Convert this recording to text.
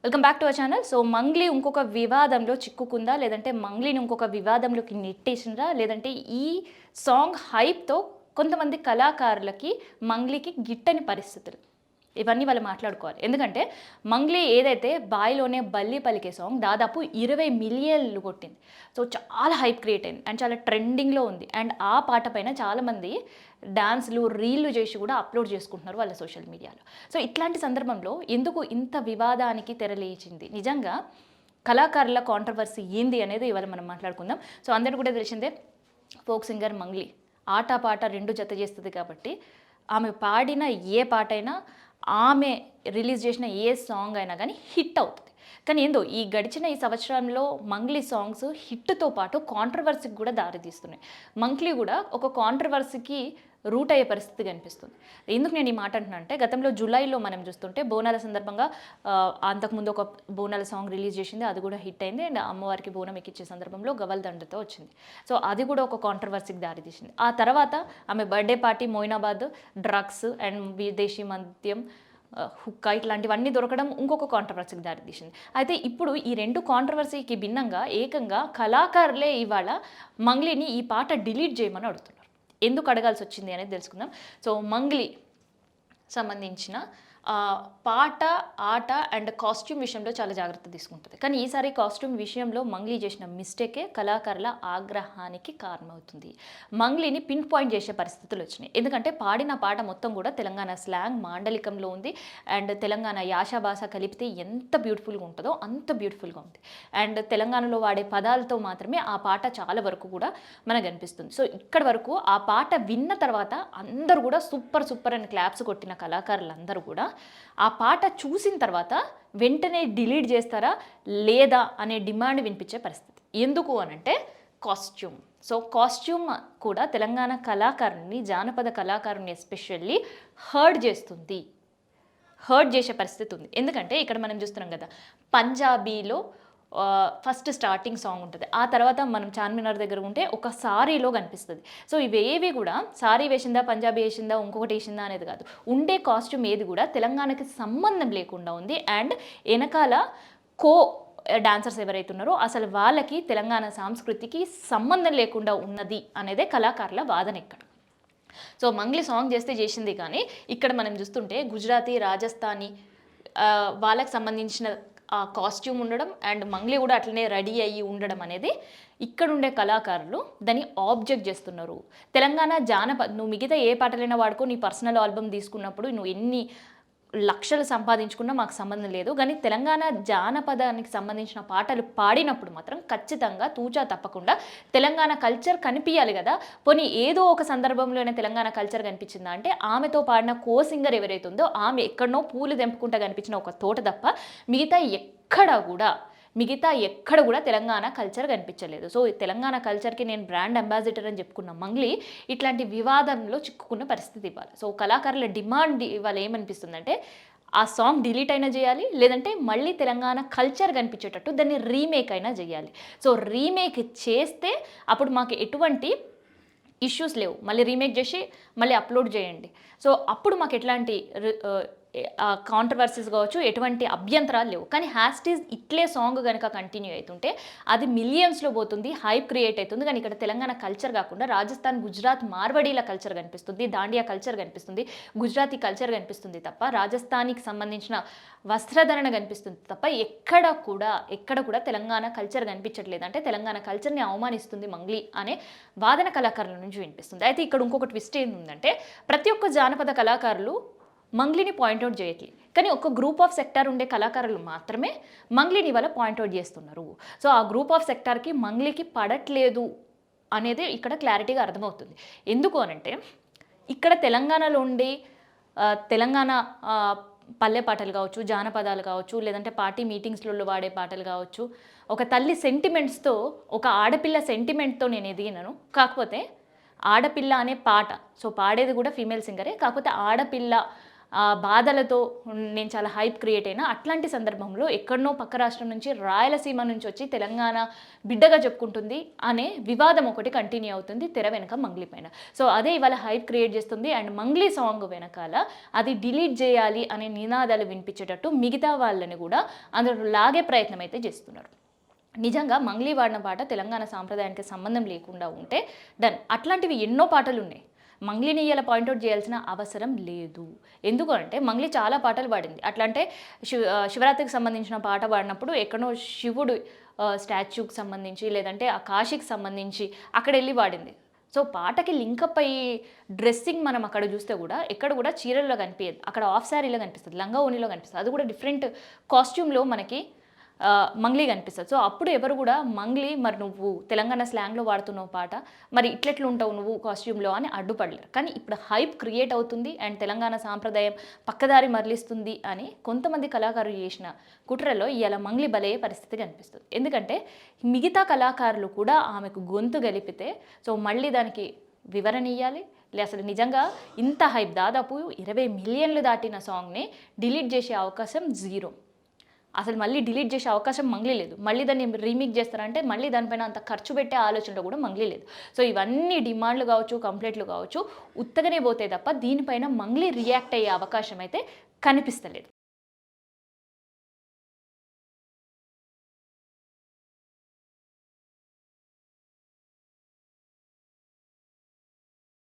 Welcome back to our channel. So Mangli ఇంకొక వివాదంలో చిక్కుకుందా, లేదంటే మంగ్లీని ఇంకొక వివాదంలోకి నెట్టేసిందా, లేదంటే ఈ సాంగ్ హైప్తో కొంతమంది కళాకారులకి మంగ్లీకి గిట్టని పరిస్థితులు, ఇవన్నీ వాళ్ళు మాట్లాడుకోవాలి. ఎందుకంటే మంగ్లీ ఏదైతే బాయిలోనే బల్లి పలికే సాంగ్ దాదాపు 20 మిలియన్లు కొట్టింది. సో చాలా హైప్ క్రియేట్ అయింది అండ్ చాలా ట్రెండింగ్లో ఉంది. అండ్ ఆ పాట పైన చాలామంది డాన్స్లు రీల్లు చేసి కూడా అప్లోడ్ చేసుకుంటున్నారు వాళ్ళ సోషల్ మీడియాలో. సో ఇట్లాంటి సందర్భంలో ఎందుకు ఇంత వివాదానికి తెరలేచింది, నిజంగా కళాకారుల కాంట్రవర్సీ ఏంది అనేది ఇవాళ మనం మాట్లాడుకుందాం. సో అందరికీ కూడా తెలిసిందే, ఫోక్ సింగర్ మంగ్లీ ఆట పాట రెండు జత చేస్తుంది కాబట్టి ఆమె పాడిన ఏ పాట అయినా, ఆమె రిలీజ్ చేసిన ఏ సాంగ్ అయినా కానీ హిట్ అవుతుంది. కానీ ఏందో ఈ గడిచిన ఈ సంవత్సరంలో మంగ్లీ సాంగ్స్ హిట్తో పాటు కాంట్రవర్సీకి కూడా దారితీస్తున్నాయి. మంగ్లీ కూడా ఒక కాంట్రవర్సీకి రూట్ అయ్యే పరిస్థితి కనిపిస్తుంది. ఎందుకు నేను ఈ మాట అంటున్నా అంటే, గతంలో జూలైలో మనం చూస్తుంటే బోనాల సందర్భంగా అంతకుముందు ఒక బోనాల సాంగ్ రిలీజ్ చేసింది, అది కూడా హిట్ అయింది. అండ్ అమ్మవారికి బోనం ఎక్కించే సందర్భంలో గవల్ దండతో వచ్చింది. సో అది కూడా ఒక కాంట్రవర్సీకి దారితీసింది. ఆ తర్వాత ఆమె birthday party, Moinabad, drugs and విదేశీ మద్యం, హుక్కా ఇట్లాంటివన్నీ దొరకడం ఇంకొక కాంట్రవర్సీకి దారితీసింది. అయితే ఇప్పుడు ఈ రెండు కాంట్రవర్సీకి భిన్నంగా ఏకంగా కళాకారులే ఇవాళ మంగ్లీని ఈ పాట డిలీట్ చేయమని అడుగుతున్నారు. ఎందుకు అడగాల్సి వచ్చింది అనేది తెలుసుకుందాం. సో మంగ్లీ సంబంధించిన పాట, ఆట అండ్ కాస్ట్యూమ్ విషయంలో చాలా జాగ్రత్త తీసుకుంటుంది. కానీ ఈసారి కాస్ట్యూమ్ విషయంలో మంగ్లీ చేసిన మిస్టేకే కళాకారుల ఆగ్రహానికి కారణమవుతుంది. మంగ్లీని పిన్ పాయింట్ చేసే పరిస్థితులు వచ్చినాయి. ఎందుకంటే పాడిన పాట మొత్తం కూడా తెలంగాణ స్లాంగ్ మాండలికంలో ఉంది. అండ్ తెలంగాణ యాస భాష కలిపితే ఎంత బ్యూటిఫుల్గా ఉంటుందో అంత బ్యూటిఫుల్గా ఉంది. అండ్ తెలంగాణలో వాడే పదాలతో మాత్రమే ఆ పాట చాలా వరకు కూడా మనకు అనిపిస్తుంది. సో ఇక్కడ వరకు ఆ పాట విన్న తర్వాత అందరూ కూడా సూపర్ సూపర్ అని క్లాప్స్ కొట్టిన కళాకారులందరూ కూడా ఆ పాట చూసిన తర్వాత వెంటనే డిలీట్ చేస్తారా లేదా అనే డిమాండ్ వినిపించే పరిస్థితి. ఎందుకు అనంటే కాస్ట్యూమ్. సో కాస్ట్యూమ్ కూడా తెలంగాణ కళాకారుని, జానపద కళాకారుని ఎస్పెషల్లీ హర్ట్ చేస్తుంది, హర్ట్ చేసే పరిస్థితి ఉంది. ఎందుకంటే ఇక్కడ మనం చూస్తున్నాం కదా, పంజాబీలో ఫస్ట్ స్టార్టింగ్ సాంగ్ ఉంటుంది, ఆ తర్వాత మనం చార్మినార్ దగ్గర ఉంటే ఒక సారీలో కనిపిస్తుంది. సో ఇవేవి కూడా సారీ వేసిందా, పంజాబీ వేసిందా, ఇంకొకటి వేసిందా అనేది కాదు, ఉండే కాస్ట్యూమ్ ఏది కూడా తెలంగాణకి సంబంధం లేకుండా ఉంది. అండ్ వెనకాల కో డాన్సర్స్ ఎవరైతే ఉన్నారో అసలు వాళ్ళకి తెలంగాణ సంస్కృతికి సంబంధం లేకుండా ఉన్నది అనేదే కళాకారుల వాదన ఇక్కడ. సో మంగ్లీ సాంగ్ చేస్తే చేసింది, కానీ ఇక్కడ మనం చూస్తుంటే గుజరాతీ, రాజస్థానీ వాళ్ళకి సంబంధించిన ఆ కాస్ట్యూమ్ ఉండడం అండ్ మంగ్లీ కూడా అట్లనే రెడీ అయ్యి ఉండడం అనేది ఇక్కడుండే కళాకారులు దాన్ని ఆబ్జెక్ట్ చేస్తున్నారు. తెలంగాణ నువ్వు మిగతా ఏ పాటలైనా వాడుకో, నీ పర్సనల్ ఆల్బమ్ తీసుకున్నప్పుడు నువ్వు ఎన్ని లక్షలు సంపాదించుకున్నా మాకు సంబంధం లేదు, కానీ తెలంగాణ జానపదానికి సంబంధించిన పాటలు పాడినప్పుడు మాత్రం ఖచ్చితంగా తూచా తప్పకుండా తెలంగాణ కల్చర్ కనిపించాలి కదా. పోనీ ఏదో ఒక సందర్భంలోనే తెలంగాణ కల్చర్ కనిపించిందా అంటే, ఆమెతో పాడిన కో సింగర్ ఎవరైతే ఉందో ఆమె ఎక్కడనో పూలు తెంపుకుంటా కనిపించిన ఒక తోట తప్ప మిగతా ఎక్కడ కూడా తెలంగాణ కల్చర్ కనిపించలేదు. సో తెలంగాణ కల్చర్కి నేను బ్రాండ్ అంబాసిడర్ అని చెప్పుకున్న మంగ్లీ ఇట్లాంటి వివాదంలో చిక్కుకున్న పరిస్థితి ఇవ్వాలి. సో కళాకారుల డిమాండ్ ఇవాళ ఏమనిపిస్తుందంటే, ఆ సాంగ్ డిలీట్ అయినా చేయాలి, లేదంటే మళ్ళీ తెలంగాణ కల్చర్ కనిపించేటట్టు దాన్ని రీమేక్ అయినా చేయాలి. సో రీమేక్ చేస్తే అప్పుడు మాకు ఎటువంటి ఇష్యూస్ లేవు, మళ్ళీ రీమేక్ చేసి మళ్ళీ అప్లోడ్ చేయండి. సో అప్పుడు మాకు ఎట్లాంటి కాంట్రవర్సీస్ కావచ్చు, ఎటువంటి అభ్యంతరాలు లేవు. కానీ హ్యాస్టీజ్ ఇట్లే సాంగ్ కనుక కంటిన్యూ అవుతుంటే అది మిలియన్స్లో పోతుంది, హైప్ క్రియేట్ అవుతుంది. కానీ ఇక్కడ తెలంగాణ కల్చర్ కాకుండా రాజస్థాన్, గుజరాత్, మార్వడీల కల్చర్ కనిపిస్తుంది, దాండియా కల్చర్ కనిపిస్తుంది, గుజరాతీ కల్చర్ కనిపిస్తుంది తప్ప రాజస్థానికి సంబంధించిన వస్త్రధరణ కనిపిస్తుంది తప్ప ఎక్కడ కూడా తెలంగాణ కల్చర్ కనిపించట్లేదు. అంటే తెలంగాణ కల్చర్ని అవమానిస్తుంది మంగ్లీ అనే వాదన కళాకారుల నుంచి వినిపిస్తుంది. అయితే ఇక్కడ ఇంకొక ట్విస్ట్ ఏంటంటే, ప్రతి ఒక్క జానపద కళాకారులు మంగ్లీని పాయింట్అవుట్ చేయట్లేదు, కానీ ఒక గ్రూప్ ఆఫ్ సెక్టార్ ఉండే కళాకారులు మాత్రమే మంగ్లీని ఇవాళ పాయింట్అవుట్ చేస్తున్నారు. సో ఆ గ్రూప్ ఆఫ్ సెక్టార్కి మంగ్లీకి పడట్లేదు అనేది ఇక్కడ క్లారిటీగా అర్థమవుతుంది. ఎందుకు అనంటే, ఇక్కడ తెలంగాణలో ఉండే తెలంగాణ పల్లె పాటలు కావచ్చు, జానపదాలు కావచ్చు, లేదంటే పార్టీ మీటింగ్స్లలో వాడే పాటలు కావచ్చు, ఒక తల్లి సెంటిమెంట్స్తో, ఒక ఆడపిల్ల సెంటిమెంట్తో నేను ఎదిగినాను. కాకపోతే ఆడపిల్ల అనే పాట, సో పాడేది కూడా ఫీమేల్ సింగరే, కాకపోతే ఆడపిల్ల ఆ బాధలతో నేను చాలా హైప్ క్రియేట్ అయినా, అట్లాంటి సందర్భంలో ఎక్కడనో పక్క రాష్ట్రం నుంచి రాయలసీమ నుంచి వచ్చి తెలంగాణ బిడ్డగా చెప్పుకుంటుంది అనే వివాదం ఒకటి కంటిన్యూ అవుతుంది తెర వెనక మంగ్లీ పైన. సో అదే ఇవాళ హైప్ క్రియేట్ చేస్తుంది. అండ్ మంగ్లీ సాంగ్ వెనకాల అది డిలీట్ చేయాలి అనే నినాదాలు వినిపించేటట్టు మిగతా వాళ్ళని కూడా అందులో లాగే ప్రయత్నం అయితే చేస్తున్నారు. నిజంగా మంగ్లీ వాడిన పాట తెలంగాణ సాంప్రదాయానికి సంబంధం లేకుండా ఉంటే డన్. అట్లాంటివి ఎన్నో పాటలు ఉన్నాయి. మంగ్లీని ఇలా పాయింట్అవుట్ చేయాల్సిన అవసరం లేదు. ఎందుకు అంటే మంగ్లీ చాలా పాటలు పాడింది. అట్లా అంటే శివరాత్రికి సంబంధించిన పాట పాడినప్పుడు ఎక్కడో శివుడు స్టాచ్యూకి సంబంధించి లేదంటే ఆ కాశీకి సంబంధించి అక్కడ వెళ్ళి పాడింది. సో పాటకి లింకప్ అయ్యి డ్రెస్సింగ్ మనం అక్కడ చూస్తే కూడా ఎక్కడ కూడా చీరల్లో కనిపించదు, అక్కడ ఆఫ్ శారీలో కనిపిస్తుంది, లంగా ఓణిలో కనిపిస్తుంది. అది కూడా డిఫరెంట్ కాస్ట్యూమ్లో మనకి మంగ్లీ కనిపిస్తుంది. సో అప్పుడు ఎవరు కూడా మంగ్లీ మరి నువ్వు తెలంగాణ స్లాంగ్లో వాడుతున్నావు పాట, మరి ఇట్లెట్లు ఉంటావు నువ్వు కాస్ట్యూమ్లో అని అడ్డుపడలేరు. కానీ ఇప్పుడు హైప్ క్రియేట్ అవుతుంది అండ్ తెలంగాణ సాంప్రదాయం పక్కదారి మరలిస్తుంది అని కొంతమంది కళాకారులు చేసిన కుట్రలో ఇవాళ మంగ్లీ బలయ్యే పరిస్థితి కనిపిస్తుంది. ఎందుకంటే మిగతా కళాకారులు కూడా ఆమెకు గొంతు గలిపితే సో మళ్ళీ దానికి వివరణ ఇవ్వాలి. అసలు నిజంగా ఇంత హైప్ దాదాపు 20 మిలియన్లు దాటిన సాంగ్ని డిలీట్ చేసే అవకాశం జీరో. అసలు మళ్ళీ డిలీట్ చేసే అవకాశం మంగ్లీ లేదు. మళ్ళీ దాన్ని రీమేక్ చేస్తారంటే మళ్ళీ దానిపైన అంత ఖర్చు పెట్టే ఆలోచనలో కూడా మంగ్లీ లేదు. సో ఇవన్నీ డిమాండ్లు కావచ్చు, కంప్లైంట్లు కావచ్చు, ఉత్తగానే పోతే తప్ప దీనిపైన మంగ్లీ రియాక్ట్ అయ్యే అవకాశం అయితే కనిపిస్తలేదు.